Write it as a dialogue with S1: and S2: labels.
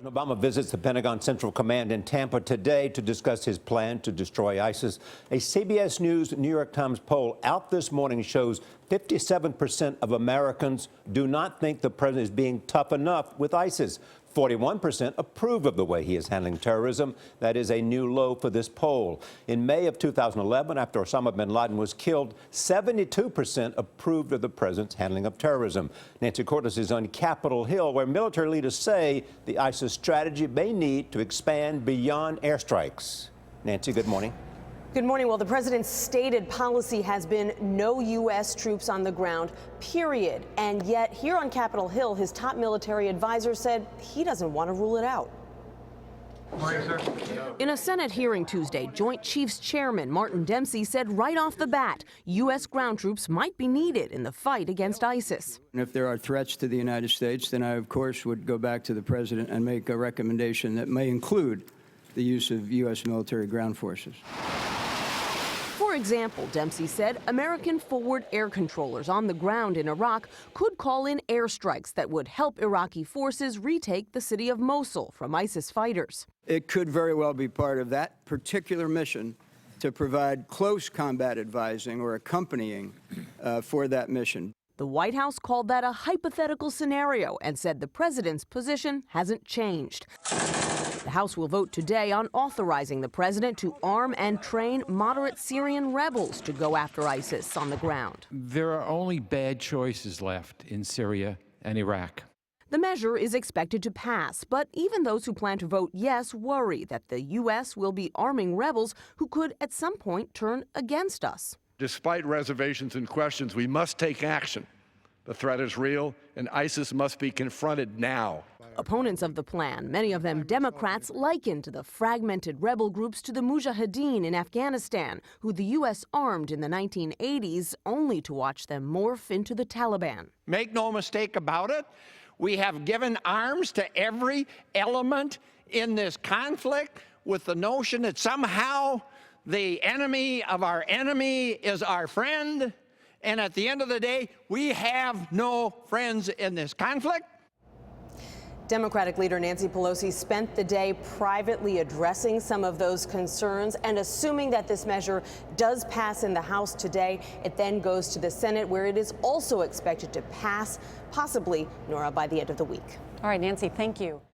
S1: President Obama visits the Pentagon Central Command in Tampa today to discuss his plan to destroy ISIS. A CBS News New York Times poll out this morning shows 57% of Americans do not think the president is being tough enough with ISIS. 41% approve of the way he is handling terrorism. That is a new low for this poll. In May of 2011, after Osama bin Laden was killed, 72% approved of the president's handling of terrorism. Nancy Cordes is on Capitol Hill, where military leaders say the ISIS strategy may need to expand beyond airstrikes. Nancy, good morning.
S2: Good morning. Well, the president's stated policy has been no U.S. troops on the ground, period. And yet here on Capitol Hill, his top military advisor said he doesn't want to rule it out.
S3: Morning, sir.
S2: In a Senate hearing Tuesday, Joint Chiefs Chairman Martin Dempsey said right off the bat, U.S. ground troops might be needed in the fight against ISIS.
S4: And if there are threats to the United States, then I, of course, would go back to the president and make a recommendation that may include the use of U.S. military ground forces.
S2: For example, Dempsey said American forward air controllers on the ground in Iraq could call in airstrikes that would help Iraqi forces retake the city of Mosul from ISIS fighters.
S4: It could very well be part of that particular mission to provide close combat advising or accompanying for that mission.
S2: The White House called that a hypothetical scenario and said the president's position hasn't changed. The House will vote today on authorizing the president to arm and train moderate Syrian rebels to go after ISIS on the ground.
S5: There are only bad choices left in Syria and Iraq.
S2: The measure is expected to pass, but even those who plan to vote yes worry that the U.S. will be arming rebels who could at some point turn against us.
S6: Despite reservations and questions, we must take action. The threat is real, and ISIS must be confronted now.
S2: Opponents of the plan, many of them Democrats, likened the fragmented rebel groups to the Mujahideen in Afghanistan, who the U.S. armed in the 1980s, only to watch them morph into the Taliban.
S7: Make no mistake about it, we have given arms to every element in this conflict with the notion that somehow the enemy of our enemy is our friend. And at the end of the day, we have no friends in this conflict.
S2: Democratic leader Nancy Pelosi spent the day privately addressing some of those concerns, and assuming that this measure does pass in the House today, it then goes to the Senate, where it is also expected to pass, possibly, Nora, by the end of the week.
S8: All right, Nancy, thank you.